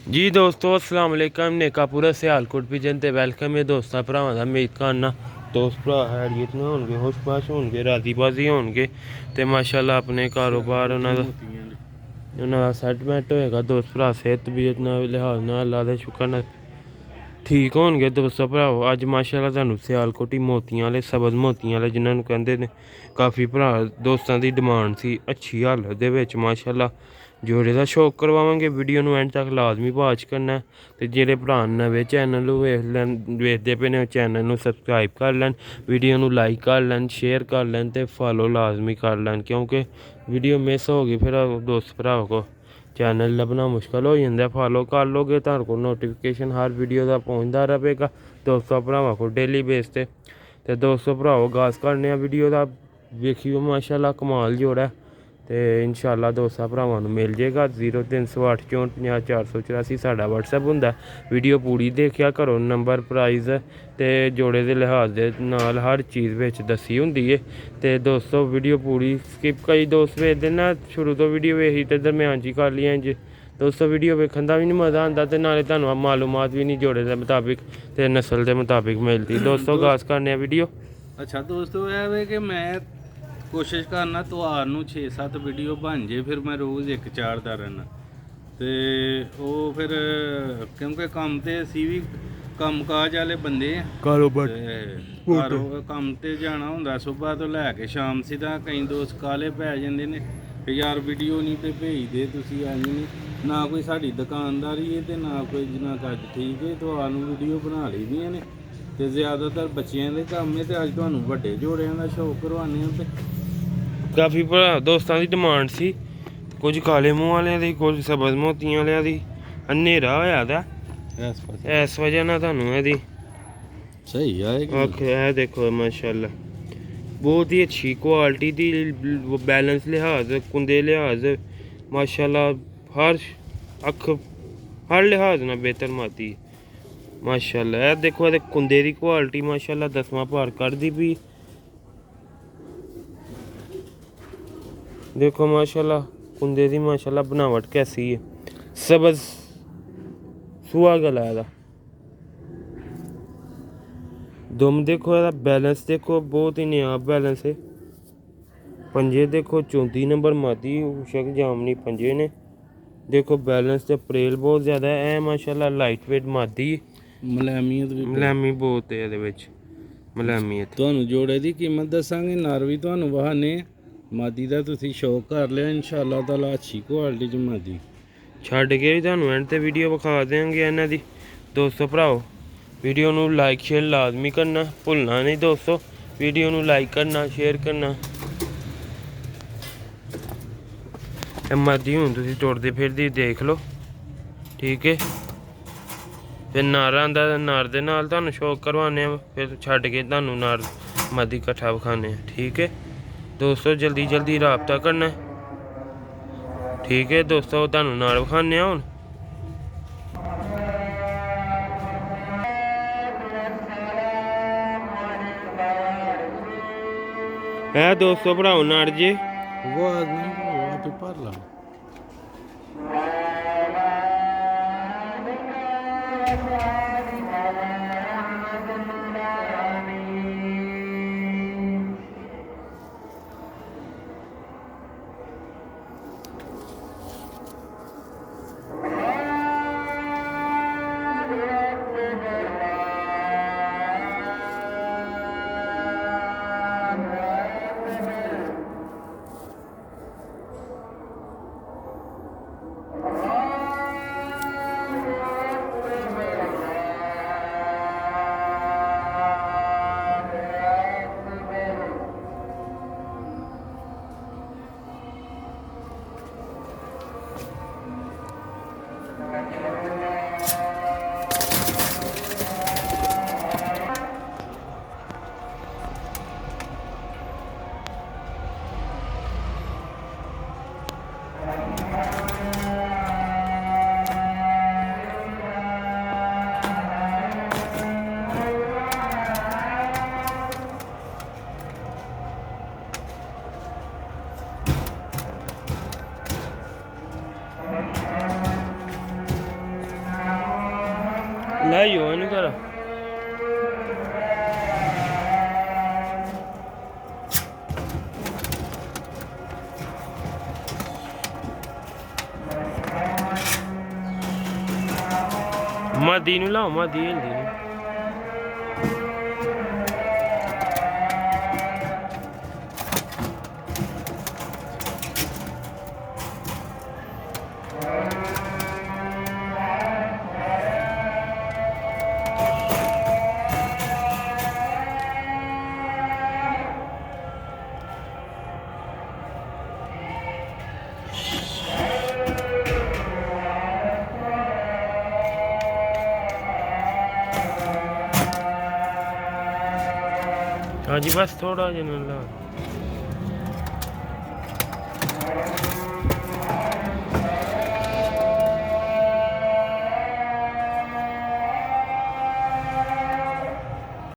जी दोस्तों अस्सलाम वालेकुम नेकापुरा सियालकोट पिजन ते वेलकम है दोस्तां भरावां दा उम्मीद करना दोस्त भरा हैरियत में होणगे खुशबाश होणगे राजी बाजी होणगे ते माशाल्लाह अपने कारोबार उन्हां दा सैटमेंट होएगा दोस्त भरा सेहत तबीयत नाल लिहाज नाल अल्लाह दे शुक्र नाल ठीक होणगे दोस्तों भराओ। अज माशाल्लाह तुहानूं सियालकोटी मोतियां वाले सबज मोतियां वाले जिन्हां नूं कहंदे ने काफ़ी भरा दोस्तां दी डिमांड सी अच्छी हालत दे विच माशाल्लाह जोड़े का शौक करवावांगे। वीडियो नूं एंड तक लाजमी वाच करना ते जेह्ड़े भरा नवें चैनल नूं वेखदे पे ने चैनल नूं सबसक्राइब कर लैन, वीडियो नूं लाइक कर लैन, शेयर कर लैन ते फॉलो लाजमी कर लैन क्योंकि वीडियो मिस हो गई फिर दोस्त भराओ को चैनल लभना मुश्किल हो जाता है। फॉलो कर लोगे तुहाडे कोल नोटिफिकेशन हर वीडियो का पहुँचता रहेगा दोस्तों भरावां को डेली बेस ते दोस्तों भराओ गास करने वीडियो का वेखियो माशाल्लाह कमाल जोड़ा तो इंशाल्लाह दोस्तां भरावां नूं मिल जाएगा। 0308 64 50 484 साडा WhatsApp हुंदा। वीडियो पूरी देखिया करो, नंबर प्राइस ते जोड़े दे लिहाज दे नाल हर चीज़ विच दसी हुंदी है ते दोस्तों वीडियो पूरी स्किप कई दोस्त वेखदे ना शुरू तो वीडियो वेखी ते दरम्यान च कर लिया इंज दोस्तों वीडियो वेखण दा भी नहीं मज़ा आंदा ते नाले तुहानूं मालूमात भी नहीं जोड़े दे मुताबिक ते नस्ल के मुताबिक मिलती। दोस्तों गास करने वीडियो। अच्छा दोस्तों यह है कि मैं कोशिश करना ਤੁਹਾਨੂੰ 6-7 ਵੀਡੀਓ ਬਣ ਜੇ ਫਿਰ ਮੈਂ ਰੋਜ਼ ਇੱਕ ਚਾੜਦਾ ਰਹਿਣਾ ਤੇ ਉਹ ਫਿਰ ਕਿਉਂਕਿ ਕੰਮ ਤੇ ਅਸੀਂ ਵੀ ਕੰਮਕਾਜ ਵਾਲੇ ਬੰਦੇ ਆ ਕਾਰੋਬਾਰ ਕੰਮ ਤੇ ਜਾਣਾ ਹੁੰਦਾ ਸਵੇਰ ਤੋਂ ਲੈ ਕੇ ਸ਼ਾਮ ਸਿੱਧਾ ਕਈ ਦੋਸਤ ਕਾਲੇ ਪੈ ਜਾਂਦੇ ਨੇ ਕਿ ਯਾਰ ਵੀਡੀਓ ਨਹੀਂ ਤੇ ਭੇਜਦੇ ਤੁਸੀਂ ਐਂ ਨਹੀਂ ਨਾ ਕੋਈ ਸਾਡੀ ਦੁਕਾਨਦਾਰੀ ਹੈ ਤੇ ਨਾ ਕੋਈ ਜਿੰਨਾ ਕੱਜ ਠੀਕ ਹੈ ਤੁਹਾਨੂੰ ਵੀਡੀਓ ਬਣਾ ਲਈਆਂ ਨੇ ਤੇ ਜ਼ਿਆਦਾਤਰ ਬੱਚਿਆਂ ਦੇ ਕੰਮ ਹੈ ਤੇ ਅੱਜ ਤੁਹਾਨੂੰ ਵੱਡੇ ਜੋੜਿਆਂ ਦਾ ਸ਼ੌਕ ਕਰਵਾਉਂਦੇ ਹਾਂ ਤੇ काफ़ी भरा दोस्तों की डिमांड सी कुछ काले मूँह वाले दी कुछ सबज मोतियां वाले दी हनेरा होया दा इस वजह ना तुहानूं इहदी सही है देखो माशाल्लाह बहुत ही अच्छी क्वालिटी दी बैलेंस लिहाज कुंदे लिहाज माशाल्लाह हर अख हर लिहाज ना बेहतर माती माशाल्लाह। देखो कुंदे दी क्वालिटी माशाल्लाह 10वां पार कर दी भी देखो माशाल्लाह कुंदे दी माशाल्लाह बनावट कैसी है सबज सुहा गला दा दुम देखो एदा बैलेंस देखो बहुत ही नायाब बैलेंस है। पंजे देखो 34 नंबर मादी शक जामनी पंजे ने देखो बैलेंस ते परेल बहुत ज़्यादा है माशाल्लाह लाइट वेट मादी मलैमी बहुत है ਇਹਦੇ ਵਿੱਚ ਮਲੈਮੀਅਤ। ਤੁਹਾਨੂੰ ਜੋੜੇ ਦੀ ਕੀਮਤ ਦੱਸਾਂਗੇ ਨਰ ਵੀ ਤੁਹਾਨੂੰ ਵਹਾਨੇ ਮਾਦੀ ਦਾ ਤੁਸੀਂ ਸ਼ੌਕ ਕਰ ਲਿਆ ਇਨਸ਼ਾਅੱਲਾ ਤਾਲਾ ਅੱਛੀ ਕੁਆਲਿਟੀ ਚ ਮਾਦੀ ਛੱਡ ਕੇ ਵੀ ਤੁਹਾਨੂੰ ਐਂਡ ਤੇ ਵੀਡੀਓ ਵਿਖਾ ਦੇਵਾਂਗੇ ਇਹਨਾਂ ਦੀ। ਦੋਸਤੋ ਭਰਾਓ ਵੀਡੀਓ ਨੂੰ ਲਾਈਕ ਸ਼ੇਅਰ ਲਾਜ਼ਮੀ ਕਰਨਾ ਭੁੱਲਣਾ ਨਹੀਂ ਦੋਸਤੋ, ਵੀਡੀਓ ਨੂੰ ਲਾਈਕ ਕਰਨਾ ਸ਼ੇਅਰ ਕਰਨਾ। ਇਹ ਮਾਦੀ ਹੁਣ ਤੁਸੀਂ ਤੁਰਦੇ ਫਿਰਦੀ ਦੇਖ ਲਓ ਠੀਕ ਹੈ ਫਿਰ ਨਾਰਾਂ ਦਾ ਨਾਰ ਦੇ ਨਾਲ ਤੁਹਾਨੂੰ ਸ਼ੌਕ ਕਰਵਾਉਂਦੇ ਆ ਫਿਰ ਛੱਡ ਕੇ ਤੁਹਾਨੂੰ ਨਾਰ ਮਾਦੀ ਇਕੱਠਾ ਵਿਖਾਉਂਦੇ ਆ ਠੀਕ ਹੈ दोस्तों। जल्दी जल्दी रबता करना ठीक है दोस्तों तुहानूं नाल विखाने हुण है दोस्तों भराओ नाड़ जी वो आदमी भर ला ਲੈ ਆਇਓ ਇਹਨੂੰ ਘਰ। ਮਾਦੀ ਨੂੰ ਲਾਓ, ਮਾਦੀ ਹਿਲਦੀ ਨੂੰ। हाँ जी बस थोड़ा जिन्हें ला